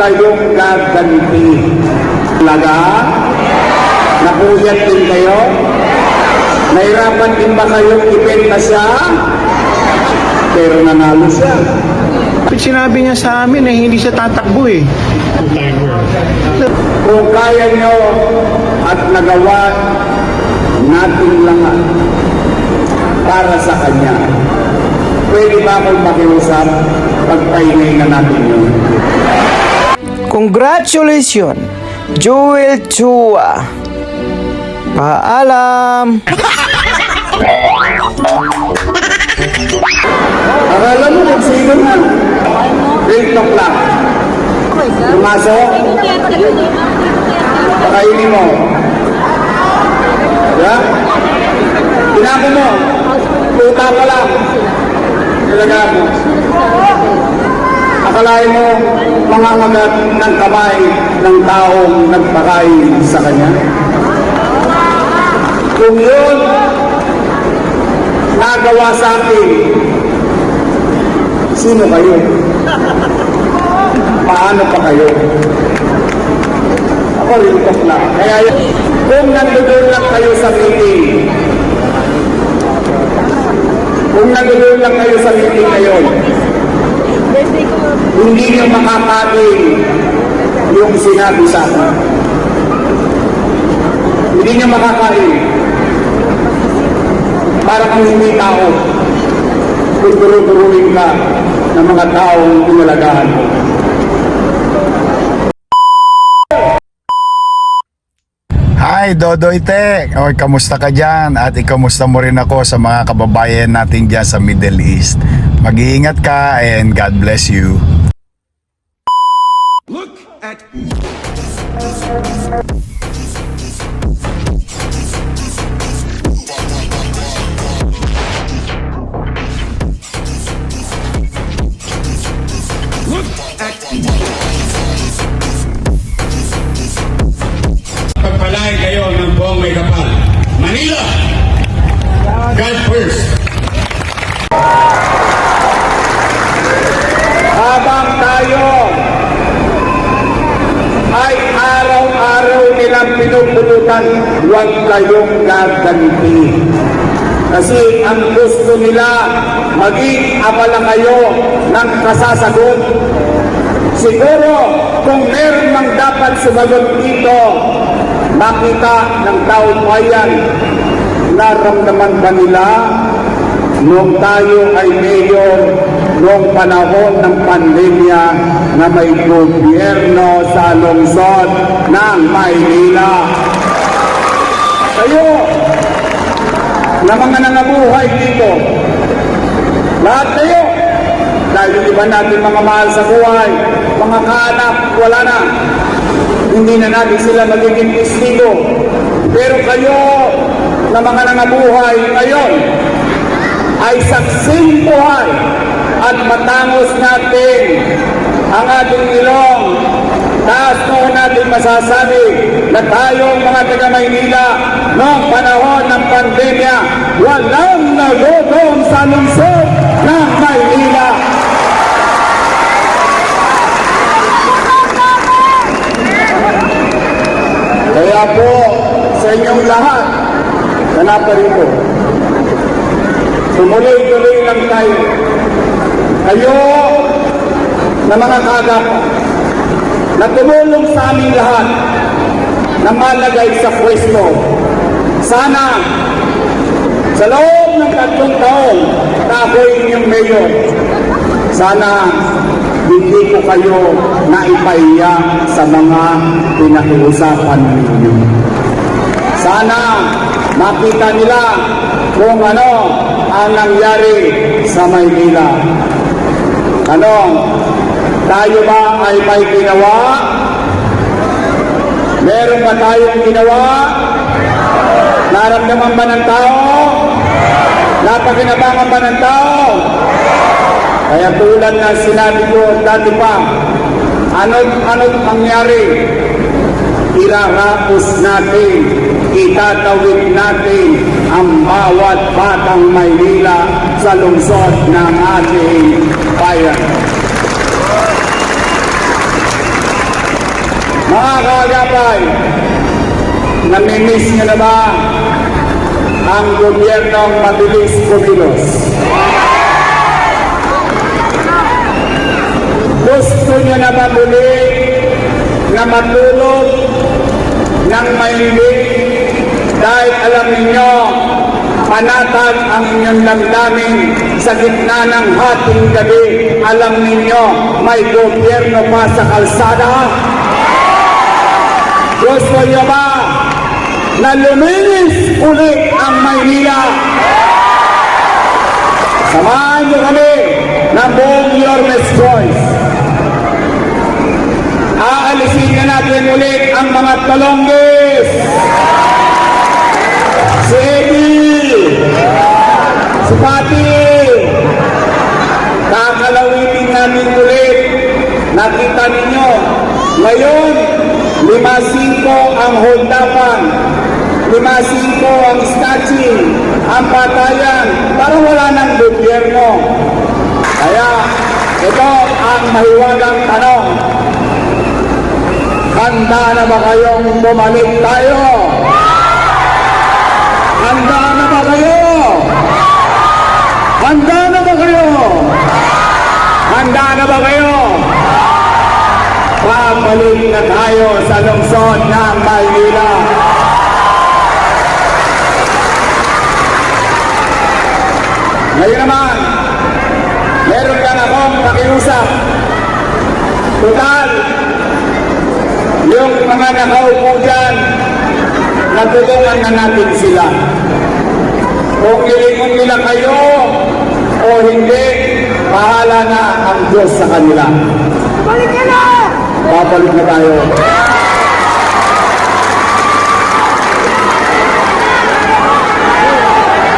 kayong gaganti. Talaga? Nakuyat din kayo? Nahirapan din ba kayong ipenta siya? Pero nanalo siya. Sinabi niya sa amin eh, hindi siya tatakbo eh. Kung kaya nyo at nagawa natin lahat para sa kanya, pwede ba akong makiusap? Pagpahinay na natin yun. Congratulations, Joel Chua. Paalam. Akala mo kung sino na? 8 o'clock. Pumasok? Pakainin mo. Yeah? Pinako mo. Puta ka lang. Talaga mo. Akalain mo mangangagat ng kamay ng taong nagpakain sa kanya? Kung yun nagawa sa akin, sino kayo? Paano pa kayo? Ako rin lang. Kaya kung nandoon lang kayo sa meeting, ngayon, hindi niyo makakain yung sinabi sa akin. Hindi niyo makakain. Para kung hindi tao, kung turo-turuin ka ng mga taong inalagaan mo. Hi Dodoy Tek! Oy, kamusta ka dyan? At ikamusta mo rin ako sa mga kababayan natin dyan sa Middle East. Mag-iingat ka and God bless you. Look at... Pagpalain kayo ng buong may kapal. Manila! God first! Habang tayo ay araw-araw nilang pinupulutan, huwag kayong gaganti. Kasi ang gusto nila, maging abala kayo ng kasasagot. Siguro, kung meron mang dapat sumagot dito, makita ng taong bayan, naramdaman ba nila nung tayo ay mayor, noong panahon ng pandemya na may gobyerno sa lungsod ng Maynila. Kayo, na mga nangabuhay dito, lahat kayo, dahil iba natin mga mahal sa buhay, mga kaanak, wala na. Hindi na natin sila magiging testigo. Pero kayo, na mga nangabuhay ngayon, ay saksing buhay at matangos natin ang ating ilong. Taas noon natin masasabi na tayong mga taga-Maynila noong panahon ng pandemya, walang nagutom sa lungsod ng Maynila. Kaya po, sa inyong lahat na naparito, tumuloy-tuloy lang tayo. Kayo na mga kagap na tumulong sa aming lahat na malagay sa pwesto. Sana sa loob ng 3 taon na ako'y inyong mayor, sana hindi ko kayo naipahiya sa mga pinakiusapan ninyo. Sana makita nila kung ano ang nangyari sa Maynila. Ano? Tayo ba ay may ginawa? Meron ba tayong ginawa? Naramdaman ba ng tao? Napakinabangan ba ng tao? Kaya tulad na sinabi ko dati pa, ano't mangyari? Irarapos natin, itatawid natin ang bawat batang Maynila sa lungsod ng ating bayan. Mga kaagapay, namimiss niyo na ba ang gobyernong mabilis kumilos? Gusto niyo na ba muli na matulog ng mahimbing dahil alam ninyo panatag ang inyong damdamin sa gitna ng hating gabi? Alam ninyo may gobyerno pa sa kalsada? Gusto niyo ba na luminis ulit ang Maynila? Samahan niyo kami ng buong Yormes Choice. Aalisin na natin ulit ang mga talonggis. Si Eddie, si Pati, kakalawitin namin ulit. Nakita ninyo, ngayon, 5-5 ang holdapan, 5-5 ang snatching, ang patayan, para wala ng gobyerno. Kaya, ito ang mahiwagang tanong. Handa na ba kayong bumalik tayo? Handa na ba kayo? Handa na ba kayo? Handa na ba kayo? Babalik na tayo sa lungsod ng Maynila. Ngayon naman, meron lang akong pakiusap. Total, yung mga nakaupo dyan, natulungan na natin sila. Kung ilingon nila kayo o hindi, bahala na ang Diyos sa kanila. Balik ka na! Babalik na tayo.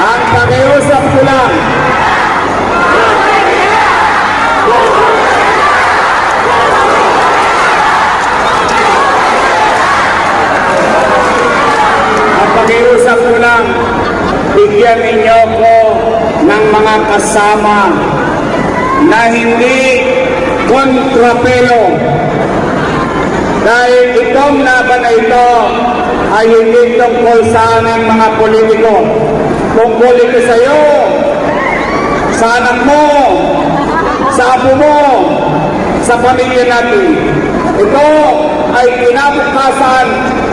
Ang pakiusap ko lang, bigyan ninyo ko ng mga kasama na hindi kontrapelo. Dahil itong laban na ito ay hindi tungkol sa aming mga politiko. Tungkol ito sa iyo, sa anak mo, sa apo mo, sa pamilya natin. Ito ay kinabukasan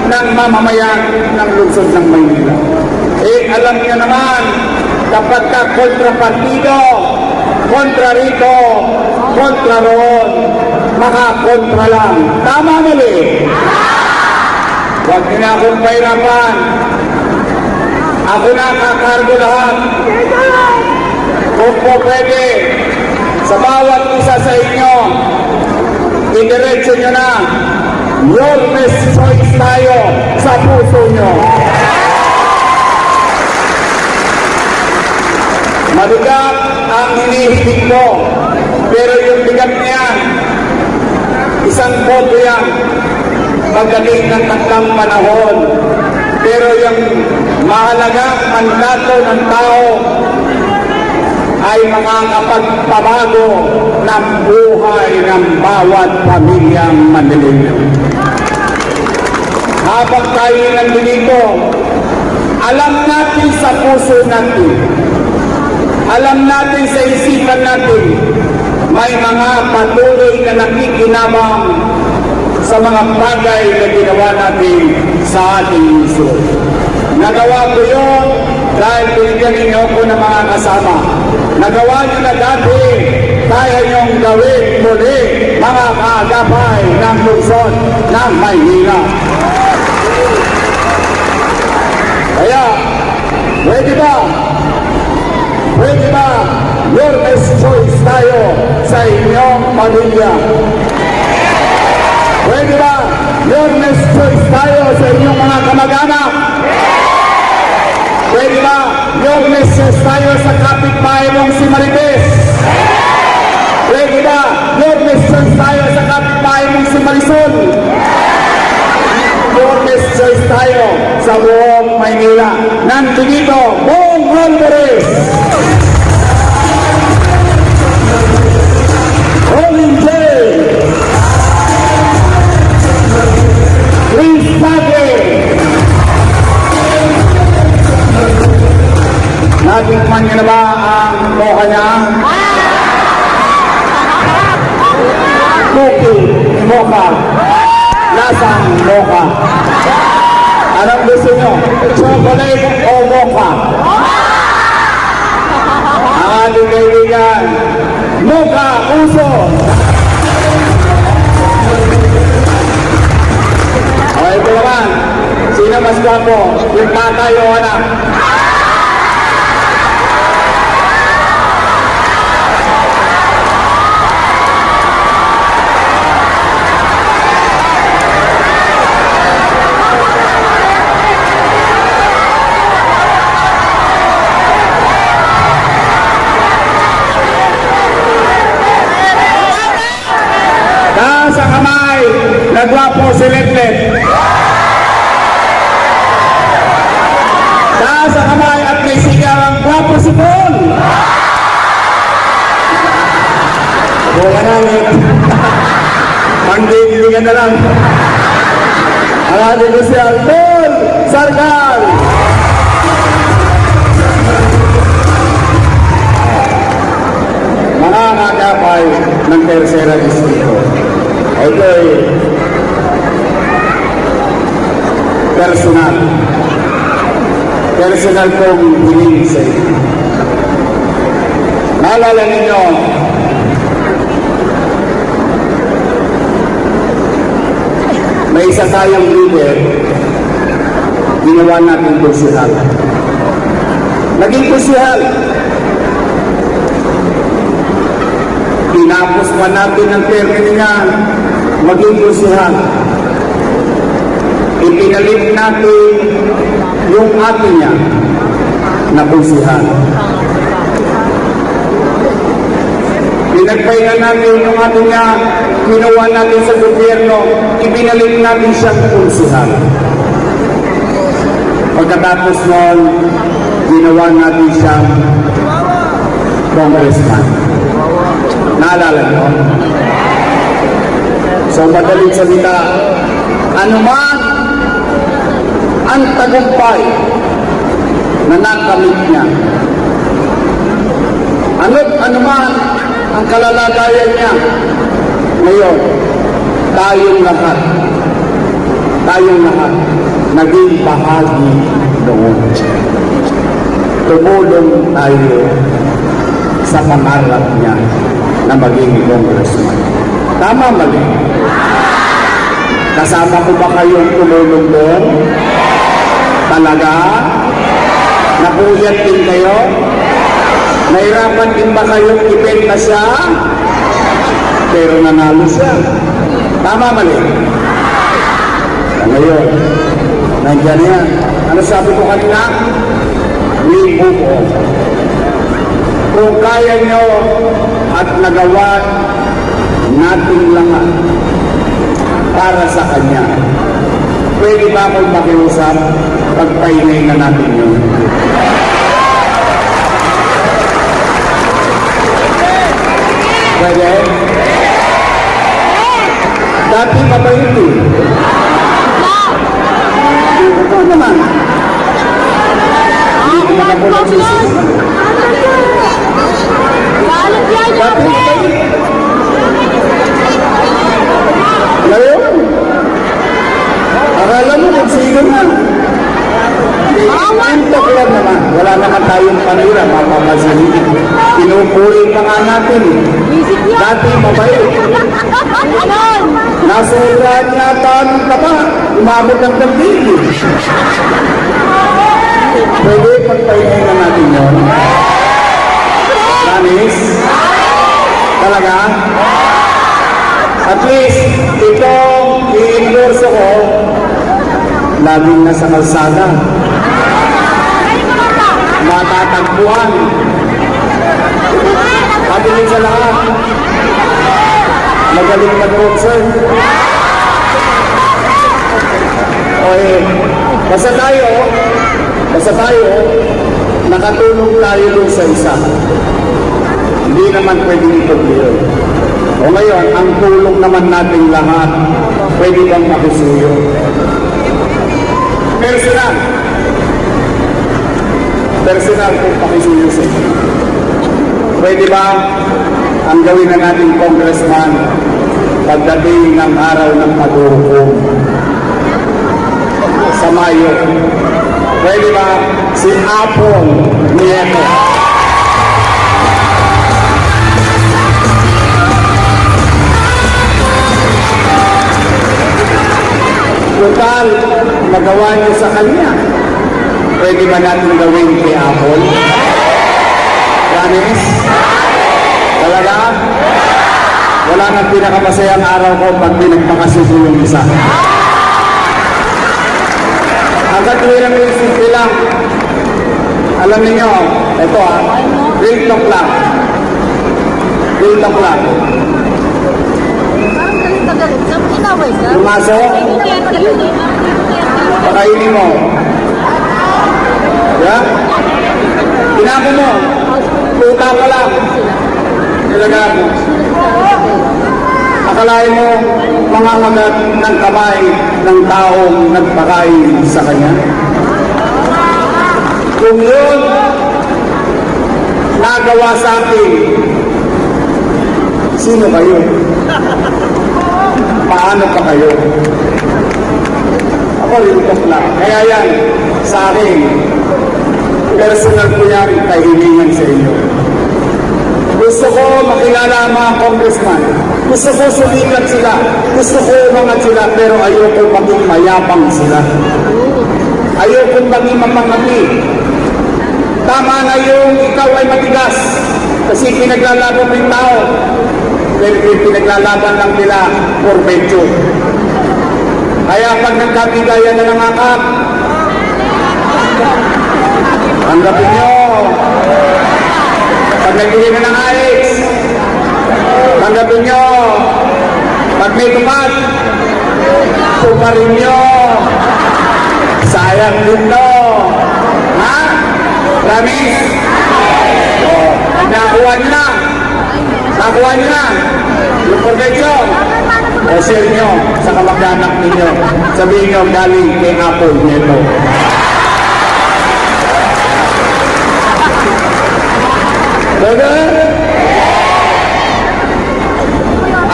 ng mamamayan ng lungsod ng Maynila. Alam niyo naman, kapag ka kontrapartido, kontra rito, kontra roon, makakontra lang. Tama mali? Huwag niyo na akong pahirapan. Ako na kakargo lahat. Kung po pwede, sa bawat isa sa inyo, idiretso nyo na, Yormes Choice tayo sa puso nyo. Mabigat ang hinihiling ko, pero yung bigat niyan, isang boto yan, pagdating ng takdang panahon. Pero yung mahalagang mandato ng tao ay makakapagpabago ng buhay ng bawat pamilyang Manilino. Habang tayo nandito, alam natin sa puso natin, alam natin sa isipan natin, may mga patuloy na nakikinabang sa mga bagay na ginawa natin sa ating lungsod. Nagawa ko yun dahil binigyan ninyo ko ng mga kasama. Nagawa nyo na dati, kaya nyong gawin muli, mga kaagapay ng lungsod ng Maynila. Kaya, pwede ba? Pwede ba? Yormes Choice tayo sa inyong pamilya. Pwede ba? Yormes Choice tayo sa inyong mga kamag-anak. Pwede ba? Yormes Choice tayo sa kapitbahay mong si Marites. Pwede ba? Yormes Choice tayo sa kapitbahay mong si Marisol. Yormes Choice tayo sa buong Maynila. Nandito, buong Honduras. Rolling J. Natikman niyo na ba ang mocha niya? Cookie, mocha. Lasang mocha. Anong gusto niyo? Chocolate o mocha? Ang ating kaibigan, mocha, uso. O ito naman, sino mas gwapo? Yung tatay o anak? Taas ang kamay, nagwapo si Letlet. Taas ang kamay at may sigaw ang gwapo si Paul. Buka na, Let. Manggigiligan na lang. Ang ating ko siya, Paul Sargal. Mga kakapay ng tercera distrito. Ito ay personal. Personal kong hiling sa inyo. Naalala ninyo, may isa tayong leader, ginawa natin kursihal. Naging kursihal. Tinapos pa natin ang termino niya, maging kursihal. Ipinalit natin yung atin niya na kursihal. Pinagpahinga natin yung atin niya, ginawa natin sa gobyerno, ipinalit natin siyang kursihal. Pagkatapos noon, ginawa natin siyang congressman. Naalala nyo? So, madaling salita, anuman ang tagumpay na nakamit niya, anuman ang kalalagayan niya, ngayon, tayong lahat, naging bahagi doon. Tumulong tayo sa pangarap niya na maging congressman. Tama, mali? Kasama ko ba kayong tumulong doon? Talaga? Napuyat din kayo? Nahirapan din ba kayong ibenta siya? Pero nanalo siya. Tama, mali? Ngayon, nandiyan yan. Ano sabi ko kanina? We move on. Kung kaya nyo at nagawa natin lahat para sa Kanya, pwede ba akong makiusap? Pagpahinay na natin yun. Pwede? Dati mabait eh. Ito naman. Hindi ko makabulang susunod. Dati mabait. Ngayon, akala mo kung sino na. Antok lang naman. Wala naman tayong panira, mapapasilin. Pinupuri pa nga natin. Dati mabait. Nasulaan yata ng taba. Umabot ng damdili. Pwede pagpahinay na natin yun. Promise? Talaga? At least, itong i-endorse ko, laging nasa kalsada. Matatagpuan. Patuloy sa lahat. Magaling mag-concern. Okay. Basta tayo, nakatulong tayo doon sa isa. Hindi naman pwedeng ipagbiyo. O ngayon, ang tulong naman natin lahat, pwede bang makisuyo? Personal. personal kong pakisuyusin. Pwede ba ang gawin na natin congressman pagdating ng araw ng paghuhukom sa Mayo? Pwede ba si Apple Nieto? Total, magawa niyo sa kanya. Pwede ba natin gawin kay Apple? Promise? Talaga? Wala nang pinakamasayang araw ko pag pinagpakasuso yung isa. Ang katwiran yung simple lang. Alam niyo, ito real talk lang. Real talk lang. Lumaso, pakainin mo. Yeah? Pinako mo. Puta ka lang. Talaga. Akalain mo, mangangagat ng kamay ng taong nagpakain sa kanya. Kung yun nagawa sa akin, sino kayo? Paano pa kayo? Ako rin lang. Kaya yan, sa akin, personal ko yan, kahilingan sa inyo. Gusto ko makilala ang mga congressman. Gusto ko sumikat sila. Gusto ko umangat sila, pero ayoko maging mayabang sila. Ayoko maging mapangati. Tama na yung ikaw ay matigas. Kasi pinaglalaban mo yung tao. Pero pinaglalaban lang nila for venture. Kaya pag nagkabigayan na ng akap, tanggapin nyo. Pag nagbili na ng AX, tanggapin nyo. Pag may tupad, tuparin nyo. Sayang din to. Ha? Promise? Nakuha nyo na. Nakuha nyo na. Yung protection. O share nyo sa kamag-anak ninyo. Sabihin nyo galing kay Apple Nieto. Brother?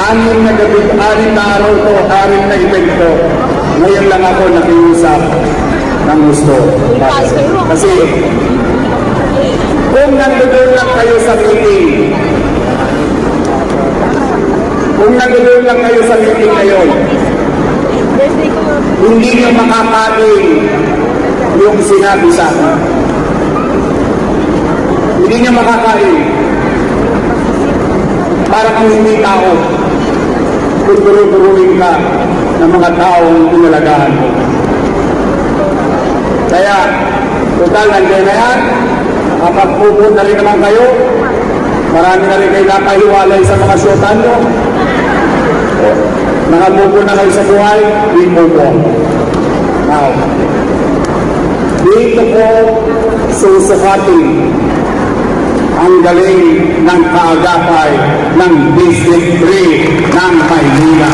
Anim na gabi, anim na araw ko, anim na event ko. Ngayon lang ako nakiusap ng gusto. Kasi kung nandoon lang kayo sa meeting, kung nandoon lang kayo sa meeting ngayon, hindi nyo makakain yung sinabi sa akin. Hindi nyo makakain. Para kang hindi tao. Kung duro-duruin ka ng mga taong inalagaan mo. Kaya, total nandiyan na yan. Nakapagpupun na rin naman kayo. Marami na rin kayo nakahiwalay sa mga syutan nyo. Nakapupun na kayo sa buhay, we move on. Now, dito po susukatin ang galing ng kaagapay ng District 3 ng Maynila.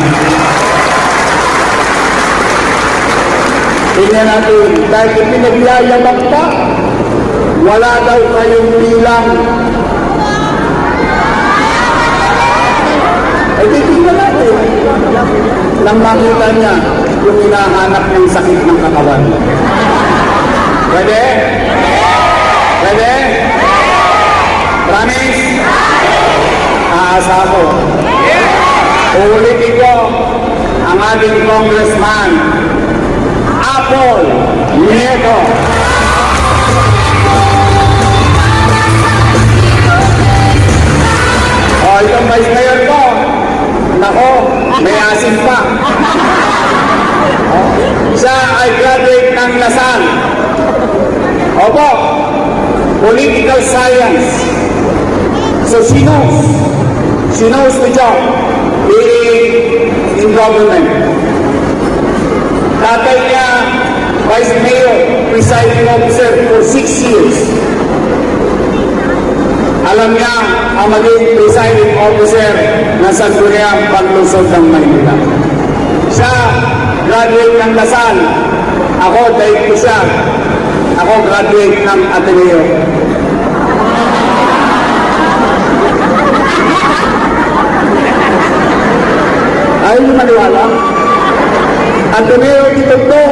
Tingnan natin, dahil pinagyayabang pa, wala daw kayong bilang. Ay, titignan natin. Nang makita niya yung hinahanap ng sakit ng katawan. Pwede? Pwede? Promise? Aasa ko. Uulitin ko ang ating congressman, Apple Nieto. O, itong vice mayor ko, nako, may asin pa. Siya ay graduate ng Lasal. Opo, political science. So she knows the job being in government. Tatay niya, vice mayor, presiding officer for 6 years. Alam niya ang maging presiding officer ng Sangguniang Paglusod ng Maynila. Siya, graduate ng Lasal. Ako, dahil ko siya. Ako graduate ng Ateneo. Ayaw niyo maniwala? Ateneo Tito.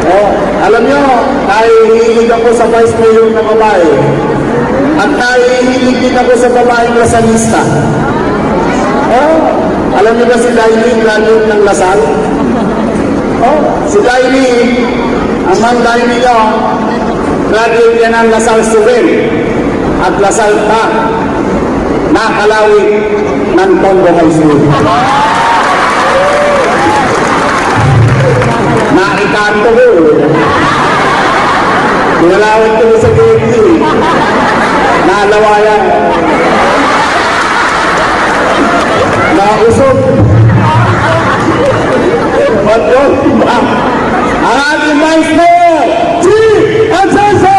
Oh, alam niyo, nahihilig ako sa vice mayor na babae. At nahihilig din ako sa babaeng lasalista. Oh, alam niyo ba si Daily, graduate ng Lasal? Oh, si Daily, ang Ma'am Daily niyo, graduate yan ng Lasal Suvel at Lasal Pa, nakalawit ng Tondo High School. Nakikanto ko. Pinalawit ko sa KFC. Nalawayan. Nausog. At yun, ang ating Vice Mayor, G. Atienza!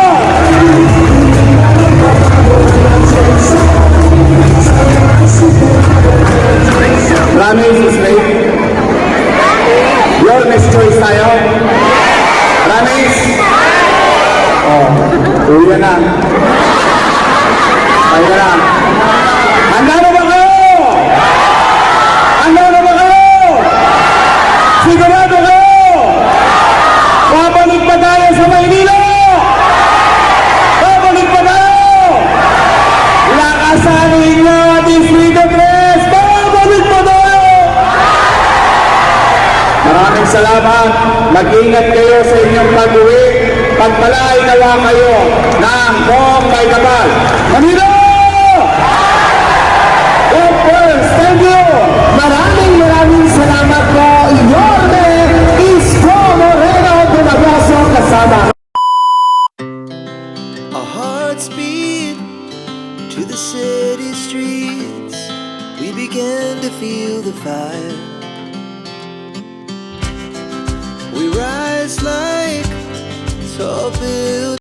Promise is late. Your next choice tayo. Promise? Oh, uwi na. Tayo na. Handa na ba kayo? Handa na ba kayo? Sigurado kayo? Babalik pa tayo sa Maynila? Babalik pa tayo? Lakasanin nga ating freedom press. Babalik pa tayo? Maraming salamat. Mag-ingat kayo sa inyong pag-uwi. Pagpalain nawa kayo ng buong may kapal. Manila! God bless. Thank you. Maraming salamat po. Yorme Isko Moreno Dumagoso kasama. Our hearts beat to the city streets. We began to feel the fire. We rise like tall buildings.